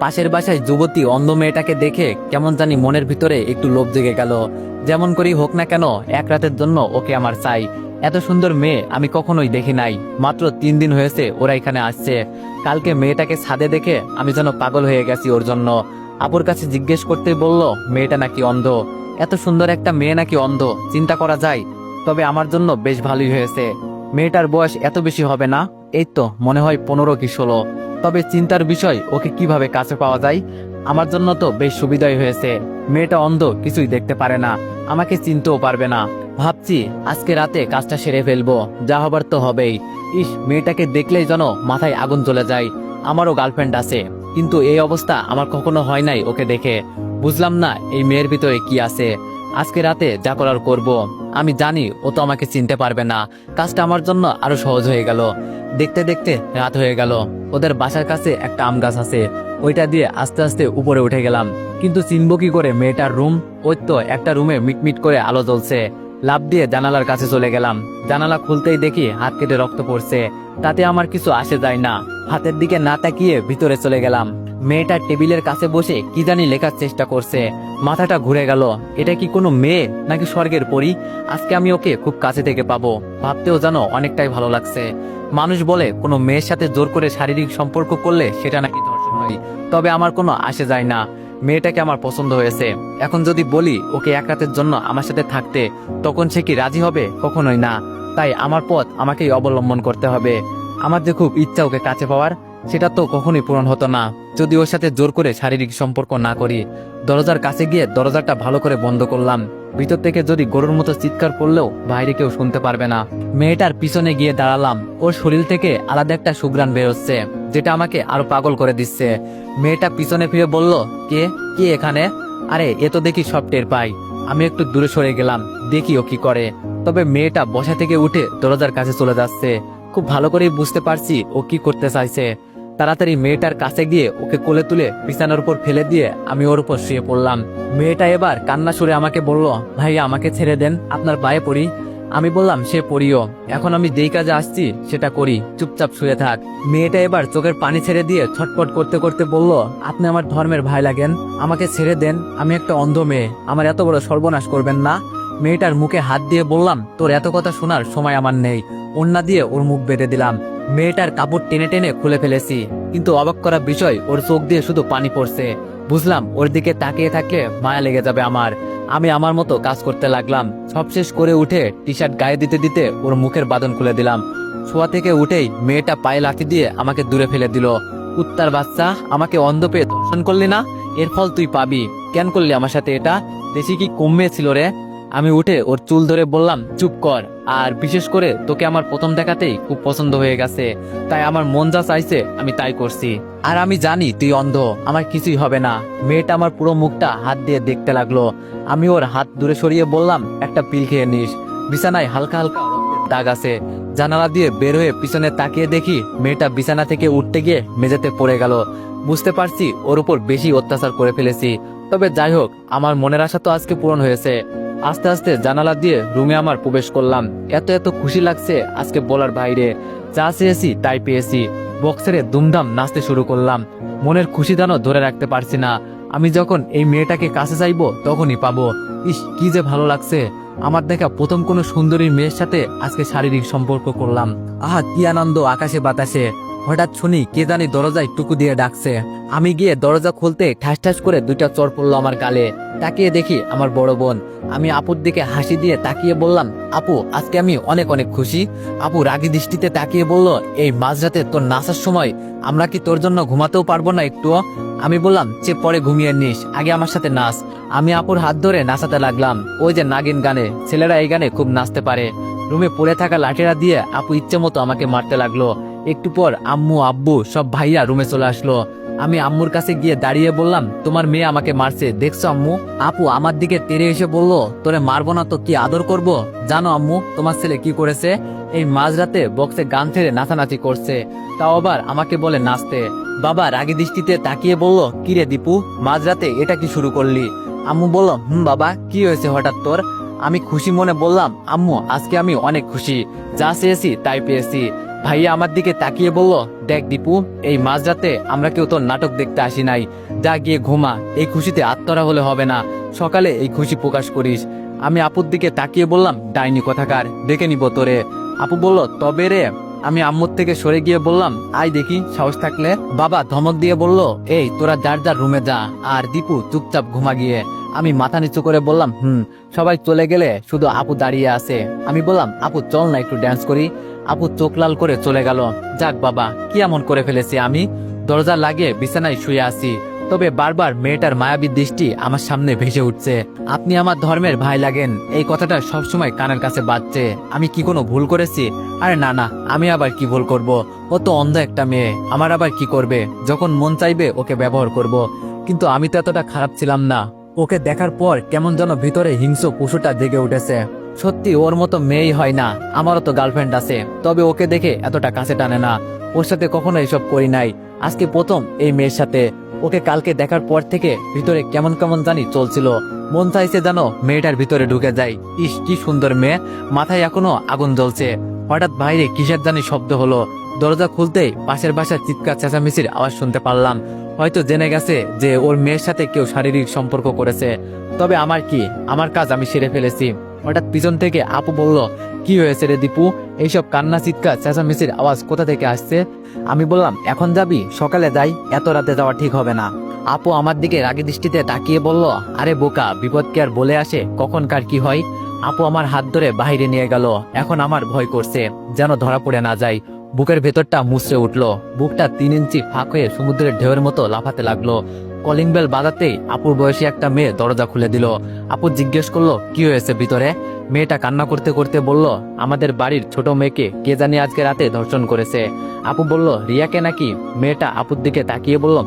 পাশের বাসায় যুবতী অন্ধ মেয়েটাকে দেখে কেমন জানি মনের ভিতরে একটু লোভ জেগে গেল। যেমন করেই হোক না কেন এক রাতের জন্য ওকে আমার চাই। এত সুন্দর মেয়ে আমি কখনোই দেখি নাই। মাত্র 3 দিন হয়েছে ওরা এখানে আসছে। কালকে মেয়েটাকে ছাদে দেখে আমি যেন পাগল হয়ে গেছি ওর জন্য। আপুর কাছে জিজ্ঞেস করতেই বলল মেয়েটা নাকি অন্ধ। এত সুন্দর একটা মেয়ে নাকি অন্ধ, চিন্তা করা যায়। তবে আমার জন্য বেশ ভালোই হয়েছে। মেয়েটার বয়স এত বেশি হবে না, এই তো মনে হয় 15 কি 16। তবে চিন্তার বিষয় ওকে কিভাবে কাছে পাওয়া যায়। আমার জন্য তো বেশ সুবিধাই হয়েছে। মেয়েটা অন্ধ, কিছুই দেখতে পারে না, আমাকে চিনতেও পারবে না। ভাবছি আজকে রাতে কাজটা সেরে ফেলবো, যা হবার তো হবেই। ইস, মেয়েটাকে দেখলেই যেন মাথায় আগুন জ্বলে যায়। আমারও গার্লফ্রেন্ড আছে, কিন্তু এই অবস্থা আমার কখনো হয় নাই ওকে দেখে। বুঝলাম না এই মেয়ের ভিতরে কি আছে। আজকে রাতে যা করার করব। আমি জানি ও তো আমাকে চিনতে পারবে না। কাজটা আমার জন্য আরো সহজ হয়ে গেল। দেখতে দেখতে রাত হয়ে গেল। ওদের বাসার কাছে একটা আম গাছ আছে, ওইটা দিয়ে আস্তে আস্তে উপরে উঠে গেলাম। কিন্তু চিনবো কি করে মেয়েটার রুম? ওই তো একটা রুমে মিটমিট করে আলো জ্বলছে। লাফ দিয়ে জানালার কাছে চলে গেলাম। জানালা খুলতেই দেখি হাত কেটে রক্ত পড়ছে। তাতে আমার কিছু আসে যায় না। হাতের দিকে না তাকিয়ে ভিতরে চলে গেলাম। মেয়েটা টেবিলের কাছে বসে কি জানি লেখার চেষ্টা করছে। মাথাটা ঘুরে গেল। এটা কি কোনো মেয়ে নাকি স্বর্গের পরী? আজকে আমি ওকে খুব কাছে থেকে পাবো, ভাবতেও যেন অনেকটাই ভালো লাগছে। মানুষ বলে কোনো মেয়ের সাথে জোর করে শারীরিক সম্পর্ক করলে সেটা নাকি ধর্ষণ হয়। তবে আমার কোনো আসে যায় না। মেয়েটাকে আমার পছন্দ হয়েছে। এখন যদি বলি ওকে এক রাতের জন্য আমার সাথে থাকতে, তখন সে কি রাজি হবে? কখনোই না। তাই আমার পথ আমাকেই অবলম্বন করতে হবে। আমার যে খুব ইচ্ছা ওকে কাছে পাওয়ার, সেটা তো কখনোই পূরণ হতো না যদি ওর সাথে জোর করে শারীরিক সম্পর্ক না করি। দরজার কাছে গিয়ে দরজাটা ভালো করে বন্ধ করলাম। ভিতর থেকে যদি গরুর মতো চিৎকার করলেও বাইরে কেউ শুনতে পারবে না। মেয়েটার পিছনে গিয়ে দাঁড়ালাম। ওর শরীর থেকে আলাদা একটা সুঘ্রাণ বেরোচ্ছে, যেটা আমাকে আরো পাগল করে দিচ্ছে। মেয়েটা পিছনে ফিরে বলল, কে কে এখানে? আরে এ তো দেখি সব টের পাই। আমি একটু দূরে সরে গেলাম, দেখি ও কি করে। তবে মেয়েটা বসা থেকে উঠে দরজার কাছে চলে যাচ্ছে। খুব ভালো করেই বুঝতে পারছি ও কি করতে চাইছে। তাড়াতাড়ি মেয়েটার কাছে গিয়ে ওকে কোলে তুলে বিছানার উপর ফেলে দিয়ে আমি ওর উপর শুয়ে পড়লাম। মেয়েটা এবার কান্না সুরে আমাকে বলল, ভাইয়া আমাকে ছেড়ে দেন, আপনার পায়ে পড়ি। আমি বললাম সে পড়িও, এখন আমি যেই কাজে আসছি সেটা করি, চুপচাপ শুয়ে থাক। মেয়েটা এবার চোখের পানি ছেড়ে দিয়ে ছটফট করতে করতে বলল, আপনি আমার ধর্মের ভাই লাগেন, আমাকে ছেড়ে দেন। আমি একটা অন্ধ মেয়ে, আমার এত বড় সর্বনাশ করবেন না। মেয়েটার মুখে হাত দিয়ে বললাম, তোর এত কথা শোনার সময় আমার নেই। ওড়না দিয়ে ওর মুখ বেঁধে দিলাম। মেয়েটার কাপড় টেনে টেনে খুলে ফেলেছি, কিন্তু অবাক করা বিষয় ওর চোখ দিয়ে শুধু পানি পড়ছে। বুঝলাম ওর দিকে তাকিয়ে থাকলে মায়া লেগে যাবে আমার। আমি আমার মতো কাজ করতে লাগলাম। সব শেষ করে উঠে টি শার্ট গায়ে দিতে দিতে ওর মুখের বাঁধন খুলে দিলাম। শোয়া থেকে উঠেই মেয়েটা পায়ে লাথি দিয়ে আমাকে দূরে ফেলে দিল। কুত্তার বাচ্চা, আমাকে অন্ধ পেয়ে দর্শন করলি না? এর ফল তুই পাবি। কেন করলি আমার সাথে এটা? দেশি কি কমে ছিল রে? আমি উঠে ওর চুল ধরে বললাম, চুপ কর। আর বিশেষ করে তোকে আমার প্রথম দেখাতেই খুব পছন্দ হয়ে গেছে, তাই আমার মন যা চাইছে আমি তাই করছি। আর আমি জানি তুই অন্ধ, আমার কিছুই হবে না। মেয়েটা আমার পুরো মুখটা হাত দিয়ে দেখতে লাগলো। আমি ওর হাত দূরে সরিয়ে বললাম, একটা পিল খেয়ে নিস। বিছানায় হালকা হালকা রক্তের দাগ আছে। জানালা দিয়ে বের হয়ে পিছনে তাকিয়ে দেখি মেয়েটা বিছানা থেকে উঠতে গিয়ে মেঝেতে পড়ে গেল। বুঝতে পারছি ওর উপর বেশি অত্যাচার করে ফেলেছি। তবে যাই হোক, আমার মনের আশা তো আজকে পূরণ হয়েছে। আস্তে আস্তে জানালা দিয়ে রুমে আমার প্রবেশ করলাম। এত এত খুশি লাগছে আজকে বলার বাইরে। যা চেয়েছি তাই পেয়েছি। বক্সেরে দুমদাম নাচতে শুরু করলাম। মনের খুশি দানও ধরে রাখতে পারছি না। আমি যখন এই মেয়েটাকে কাছে চাইবো তখনই পাবো। ইস, কি যে ভালো লাগছে। আমার দেখা প্রথম কোনো সুন্দরী মেয়ের সাথে আজকে শারীরিক সম্পর্ক করলাম। আহা, কি আনন্দ আকাশে বাতাসে। হঠাৎ শুনি কে জানি দরজায় টুকু দিয়ে ডাকছে। আমি গিয়ে দরজা খুলতে ঠাস ঠাস করে 2টা চড় পড়লো আমার গালে। তাকিয়ে দেখি আমার বড় বোন। আমি আপুর দিকে হাসি দিয়ে তাকিয়ে বললাম, আপু আজকে আমি অনেক অনেক খুশি। আপু রাগী দৃষ্টিতে তাকিয়ে বলল, এই মাঝরাতে তোর নাচার সময় আমরা কি তোর জন্য ঘুমাতেও পারবো না একটুও? আমি বললাম, সে পরে ঘুমিয়ে নিস, আগে আমার সাথে নাচ। আমি আপুর হাত ধরে নাচাতে লাগলাম। ওই যে নাগিন গানে, ছেলেরা এই গানে খুব নাচতে পারে। রুমে পড়ে থাকা লাঠিরা দিয়ে আপু ইচ্ছে মতো আমাকে মারতে লাগলো। একটু পর আম্মু আব্বু সব ভাইয়া রুমে চলে আসলো। আমি আম্মুর কাছে গিয়ে দাঁড়িয়ে বললাম, তোমার মেয়ে আমাকে মারছে, দেখছো আম্মু? আপু আমার দিকে তেড়ে এসে বলল, তোরে মারবো না তো কি আদর করব? জানো আম্মু তোমার ছেলে কি করেছে? এই মাঝরাতে বক্সে গান ছেড়ে নাচানাচি করছে, তাও আবার আমাকে বলে নাচতে। বাবা রাগী দৃষ্টিতে তাকিয়ে বলল, কিরে দীপু, মাঝরাতে এটা কি শুরু করলি? আম্মু বলল, বাবা কি হয়েছে হঠাৎ তোর? আমি খুশি মনে বললাম, আম্মু আজকে আমি অনেক খুশি, যা চেয়েছি তাই পেয়েছি। ভাইয়া আমার দিকে তাকিয়ে বলল, দেখ দীপু, এই মাঝরাতে আমরা কেউ তোর নাটক দেখতে আসি নাই। যা গিয়ে ঘুমা, এই খুশিতে আত্মরা হলে হবে না, সকালে এই খুশি প্রকাশ করিস। আমি আপুর দিকে তাকিয়ে বললাম, ডাইনি কথাকার, দেখে নিব তোরে। আপু বলল, তবে রে। আমি আম্মুর থেকে সরে গিয়ে বললাম, আয় দেখি সাহস থাকলে। বাবা ধমক দিয়ে বলল, এই তোরা যার যার রুমে যা, আর দীপু চুপচাপ ঘুমা গিয়ে। আমি মাথা নিচু করে বললাম, সবাই চলে গেলে শুধু আপু দাঁড়িয়ে আছে। আমি বললাম, আপু চল না একটু ড্যান্স করি। আপু চোখ লাল করে চলে গেল। যাক বাবা, কি এমন করে ফেলেছি আমি? দরজা লাগিয়ে বিছানায় শুয়ে আছি, তবে বারবার মেয়েটার মায়াবী দৃষ্টি আমার সামনে ভেসে উঠছে। আপনি আমার ধর্মের ভাই লাগেন, এই কথাটা সবসময় কানের কাছে বাজছে। আমি কি কোনো ভুল করেছি? আরে না না, আমি আবার কি ভুল করব? ও তো অন্ধ একটা মেয়ে, আমার আবার কি করবে? যখন মন চাইবে ওকে ব্যবহার করব। কিন্তু আমি তো এতটা খারাপ ছিলাম না। ওকে দেখার পর কেমন যেন ভিতরে হিংস্র পশুটা জেগে উঠেছে। সত্যি ওর মতো মেয়েই হয় না। আমারও তো গার্লফ্রেন্ড আছে, তবে ওকে দেখে এতটা কাছে টানে না। ওর সাথে কখনো এসব করি নাই, আজকে প্রথম এই মেয়ের সাথে। ওকে কালকে দেখার পর থেকে ভিতরে কেমন কেমন জানি চলছিল। মন চাইছে যেন মেয়েটার ভিতরে ঢুকে যায়। ইস, কি সুন্দর মেয়ে, মাথায় এখনো আগুন জ্বলছে। হঠাৎ বাইরে কিসের জানি শব্দ হলো। দরজা খুলতেই পাশের বাসার চিৎকার চেঁচামেচির আওয়াজ শুনতে পারলাম। হয়তো জেনে গেছে যে ওর মেয়ের সাথে কেউ শারীরিক সম্পর্ক করেছে। তবে আমার কি, আমার কাজ আমি সেরে ফেলেছি। হঠাৎ পিছন থেকে আপু বলল, কি হয়েছে রে দীপু? এইসব কান্না চিৎকার চেঁচামেচির আওয়াজ কোথা থেকে আসছে? আমি বললাম, এখন যাবি? সকালে যাই, এত রাতে যাওয়া ঠিক হবে না। আপু আমার দিকে রাগী দৃষ্টিতে তাকিয়ে বলল, আরে বোকা, বিপদ কি আর বলে আসে, কখন কার কি হয়? আপু আমার হাত ধরে বাইরে নিয়ে গেল। এখন আমার ভয় করছে, যেন ধরা পড়ে না যায়। বুকের ভেতরটা মুচড়ে উঠলো, বুকটা 3 ইঞ্চি ফাঁক হয়ে সমুদ্রের ঢেউয়ের মতো লাফাতে লাগলো। কলিং বেল বাজাতেই আপুর বয়সী একটা মেয়ে দরজা খুলে দিল। আপু জিজ্ঞেস করলো, কি হয়েছে ভিতরে? মেয়েটা কান্না করতে করতে বলল, আমাদের বাড়ির ছোট মেয়েকে কে জানি আজকে রাতে ধর্ষণ করেছে। আপু বলল, রিয়াকে নাকি? মেয়েটা আপুর দিকে তাকিয়ে বলল,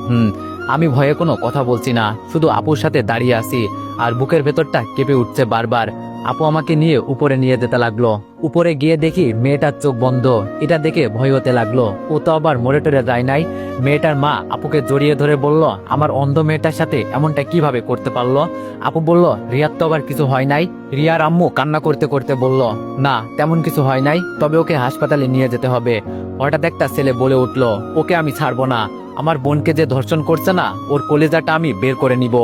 আমি ভয়ে কোনো কথা বলছি না, শুধু আপুর সাথে দাঁড়িয়ে আছি, আর বুকের ভেতরটা কেঁপে উঠছে বারবার। আপু আমাকে নিয়ে উপরে নিয়ে যেতে লাগলো। উপরে গিয়ে দেখি মেয়েটার চোখ বন্ধ। এটা দেখে ভয় হতে লাগলো। ও তো আবার মরে টরে যায় নাই। মেয়েটার মা আপুকে জড়িয়ে ধরে বলল, আমার অন্ধ মেয়েটার সাথে এমনটা কিভাবে করতে পারলো? আপু বলল, রিয়ার তো আবার কিছু হয় নাই। রিয়ার আম্মু কান্না করতে করতে বলল, না তেমন কিছু হয় নাই, তবে ওকে হাসপাতালে নিয়ে যেতে হবে। হঠাৎ একটা ছেলে বলে উঠলো, ওকে আমি ছাড়বো না। আমার বোনকে যে ধর্ষণ করছে না, ওর কলেজাটা আমি বের করে নিব।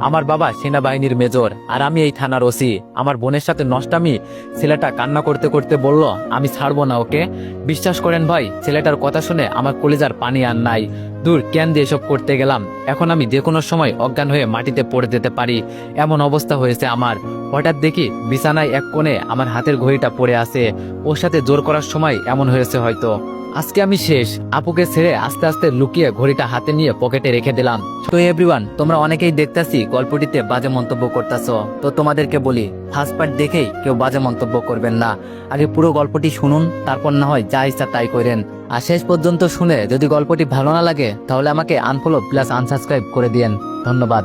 আমার বাবা সেনাবাহিনীর মেজর, আর আমি এই থানার ওসি। আমার বোনের সাথে নষ্টামি। ছেলেটা কান্না করতে করতে বলল, আমি ছাড়বো না ওকে। বিশ্বাস করেন ভাই, ছেলেটার কথা শুনে আমার কলেজার পানি আর নাই। দূর, কেন দিয়ে এসব করতে গেলাম? এখন আমি যে কোনো সময় অজ্ঞান হয়ে মাটিতে পড়ে যেতে পারি, এমন অবস্থা হয়েছে আমার। হঠাৎ দেখি বিছানায় এক কোণে আমার হাতের ঘড়িটা পড়ে আছে। ওর সাথে জোর করার সময় এমন হয়েছে হয়তো। আজকে আমি শেষ। আপুকে ছেড়ে আস্তে আস্তে লুকিয়ে ঘড়িটা হাতে নিয়ে পকেটে রেখে দিলাম। তো এভরিওয়ান, তোমরা অনেকেই দেখতাছি গল্পটিতে বাজে মন্তব্য করতেছো। তো তোমাদেরকে বলি, ফার্স্ট পার্ট দেখেই কেউ বাজে মন্তব্য করবেন না। আগে পুরো গল্পটি শুনুন, তারপর না হয় যা ইচ্ছা তাই করেন। আর শেষ পর্যন্ত শুনে যদি গল্পটি ভালো না লাগে, তাহলে আমাকে আনফলো প্লাস আনসাবস্ক্রাইব করে দিয়েন। ধন্যবাদ।